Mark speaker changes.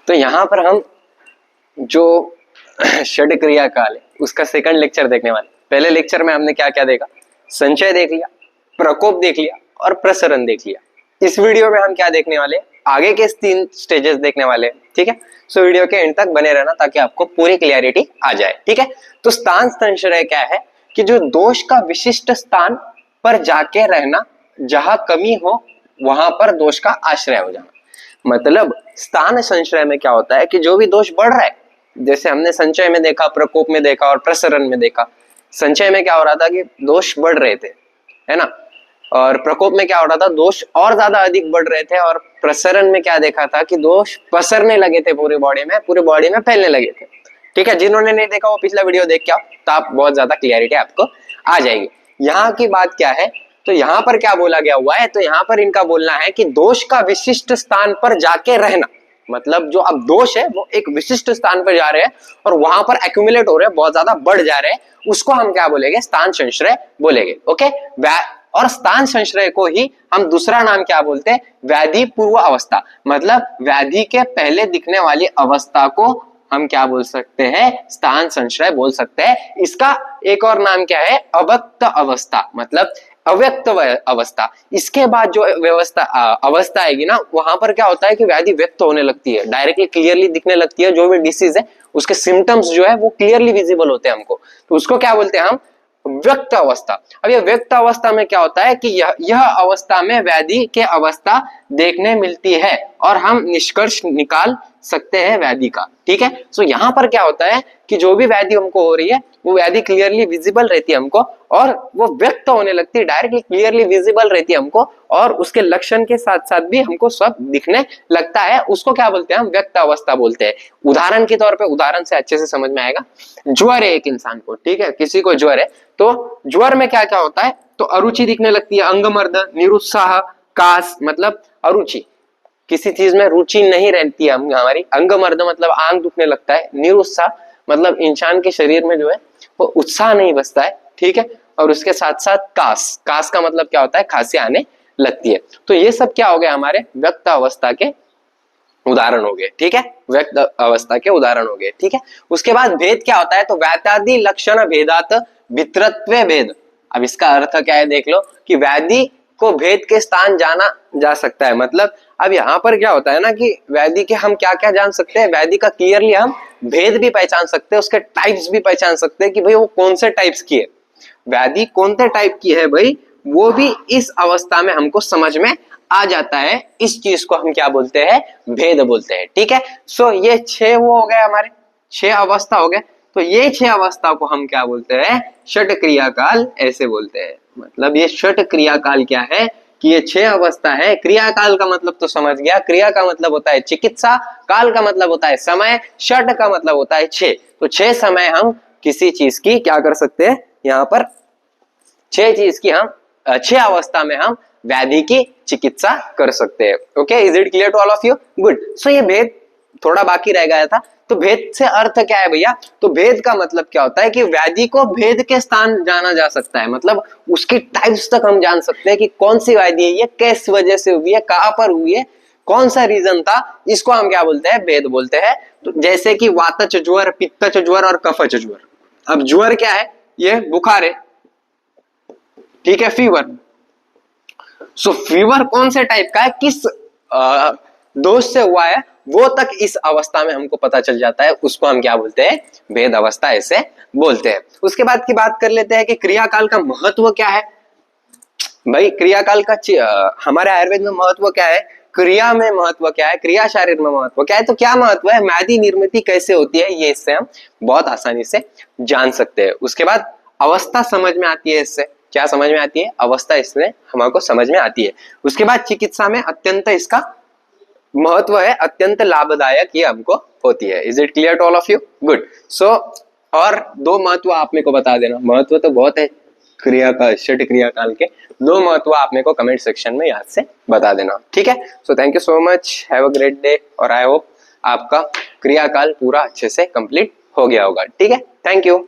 Speaker 1: तो यहाँ पर हम जो षड क्रिया काल है उसका सेकंड लेक्चर देखने वाले। पहले लेक्चर में हमने क्या क्या देखा, संचय देख लिया, प्रकोप देख लिया और प्रसरण देख लिया। इस वीडियो में हम क्या देखने वाले, आगे के 3 स्टेजेस देखने वाले हैं। ठीक है, सो वीडियो के एंड तक बने रहना ताकि आपको पूरी क्लियरिटी आ जाए। ठीक है, तो स्थान संश्रय क्या है कि जो दोष का विशिष्ट स्थान पर जाके रहना, जहां कमी हो वहां पर दोष का आश्रय हो जाना। मतलब स्थान संश्रय में क्या होता है कि जो भी दोष बढ़ रहा है, जैसे हमने संचय में देखा, प्रकोप में देखा और प्रसरण में देखा। संचय में क्या हो रहा था कि दोष बढ़ रहे थे, है ना, और प्रकोप में क्या हो रहा था, दोष और ज्यादा अधिक बढ़ रहे थे, और प्रसरण में क्या देखा था कि दोष पसरने लगे थे पूरी बॉडी में फैलने लगे थे। ठीक है, जिन्होंने नहीं देखा वो पिछला वीडियो देख के आओ, तो आप बहुत ज्यादा क्लियरिटी आपको आ जाएगी। यहाँ की बात क्या है, तो यहाँ पर क्या बोला गया हुआ है, तो यहाँ पर इनका बोलना है कि दोष का विशिष्ट स्थान पर जाके रहना। मतलब जो अब दोष है वो एक विशिष्ट स्थान पर जा रहे हैं और वहां पर एक्यूमुलेट हो रहे हैं, बहुत ज्यादा बढ़ जा रहे हैं, उसको हम क्या बोलेंगे, स्थान संश्रय बोलेंगे। ओके, और स्थान संश्रय को ही हम दूसरा नाम क्या बोलते हैं, व्याधि पूर्व अवस्था। मतलब व्याधि के पहले दिखने वाली अवस्था को हम क्या बोल सकते हैं, स्थान संश्रय बोल सकते हैं। इसका एक और नाम क्या है, अव्यक्त अवस्था, मतलब अव्यक्त अवस्था। इसके बाद जो अवस्था आएगी ना, वहां पर क्या होता है कि व्याधि व्यक्त होने लगती है, डायरेक्टली क्लियरली दिखने लगती है। जो भी डिसीज है उसके सिम्टम्स जो है वो क्लियरली विजिबल होते हैं हमको, तो उसको क्या बोलते हैं हम, व्यक्त अवस्था। अब ये व्यक्त अवस्था में क्या होता है कि यह अवस्था में व्याधि के अवस्था देखने मिलती है और हम निष्कर्ष निकाल सकते हैं व्याधि का। ठीक है, सो यहाँ पर क्या होता है कि जो भी व्याधि हमको हो रही है वो व्याधि क्लियरली विजिबल रहती है हमको, और वो व्यक्त होने लगती है, डायरेक्टली क्लियरली विजिबल रहती है हमको, और उसके लक्षण के साथ साथ भी हमको सब दिखने लगता है। उसको क्या बोलते हैं हम, व्यक्त अवस्था बोलते हैं। उदाहरण के तौर पे, उदाहरण से अच्छे से समझ में आएगा। ज्वर है एक इंसान को, ठीक है, किसी को ज्वर है, तो ज्वर में क्या क्या होता है, तो अरुचि दिखने लगती है, अंगमर्द, निरुत्साह, कास, मतलब अरुचि, किसी चीज में रुचि नहीं रहती है हमारी। अंगमर्द मतलब आंख दुखने लगता है, निरुत्साह मतलब इंसान के शरीर में जो है वो उत्साह नहीं बचता है। ठीक है, और उसके साथ साथ कास, कास का मतलब क्या होता है, खांसी आने लगती है। तो ये सब क्या हो गया, हमारे व्यक्त अवस्था के उदाहरण हो गए। ठीक है, व्यक्त अवस्था के उदाहरण हो गए। ठीक है, उसके बाद भेद क्या होता है, तो व्यात्यादि लक्षण भेदात भित्रत्वे भेद। अब इसका अर्थ क्या है, देख लो कि व्याधि को भेद के स्थान जाना जा सकता है। मतलब अब यहाँ पर क्या होता है ना कि व्याधि के हम क्या क्या जान सकते हैं, व्याधि का क्लियरली हम भेद भी पहचान सकते हैं, उसके टाइप्स भी पहचान सकते हैं कि भाई वो कौन से टाइप्स की है, व्याधि कौन से टाइप की है भाई, वो भी इस अवस्था में हमको समझ में आ जाता है। इस चीज को हम क्या बोलते हैं, भेद बोलते हैं। ठीक है, सो ये 6 वो हो गए हमारे, 6 अवस्था हो गए। तो ये 6 अवस्था को हम क्या बोलते हैं, षट क्रिया काल ऐसे बोलते हैं। मतलब ये षट क्रिया काल क्या है कि ये 6 अवस्था है। क्रिया काल का मतलब तो समझ गया, क्रिया का मतलब होता है चिकित्सा, काल का मतलब होता है समय, षट का मतलब होता है 6। तो 6 समय हम किसी चीज की क्या कर सकते हैं, यहाँ पर 6 चीज की हम 6 अवस्था में हम व्याधि की चिकित्सा कर सकते हैं। Okay, is it clear to all of you? Good. So ये भेद थोड़ा बाकी रह गया था, तो भेद से अर्थ क्या है भैया, तो भेद का मतलब क्या होता है कि व्याधि को भेद के स्थान जाना जा सकता है। मतलब उसकी टाइप्स तक हम जान सकते हैं कि कौन सी व्याधि है ये, किस वजह से हुई है, कहां पर हुई है, कौन सा रीजन था, इसको हम क्या बोलते हैं, भेद बोलते हैं। तो जैसे कि वातज ज्वर, पित्तज ज्वर और कफज ज्वर। अब ज्वर क्या है, ये बुखार है, ठीक है, फीवर। सो फीवर कौन से टाइप का है, किस दोष से हुआ है, वो तक इस अवस्था में हमको पता चल जाता है, उसको हम क्या बोलते हैं, भेद अवस्था ऐसे बोलते हैं। उसके बाद की बात कर लेते हैं कि क्रियाकाल का महत्व क्या है। भाई क्रियाकाल का हमारे आयुर्वेद में महत्व क्या है, क्रिया में महत्व क्या है, क्रिया शारीर में महत्व क्या है। तो क्या महत्व है, व्याधि निर्मिति कैसे होती है, ये इससे हम बहुत आसानी से जान सकते हैं। उसके बाद अवस्था समझ में आती है, इससे क्या समझ में आती है, अवस्था इसमें हमको समझ में आती है। उसके बाद चिकित्सा में अत्यंत इसका महत्व है, अत्यंत लाभदायक ये हमको होती है। Is it clear to all of you? Good. So और 2 महत्व आप मेरे को बता देना, महत्व तो बहुत है क्रिया का, षट क्रिया काल के 2 महत्व आप मेरे को कमेंट सेक्शन में याद से बता देना। ठीक है, so thank you so much, have a great day, और आई होप आपका क्रियाकाल पूरा अच्छे से कंप्लीट हो गया होगा। ठीक है, थैंक यू।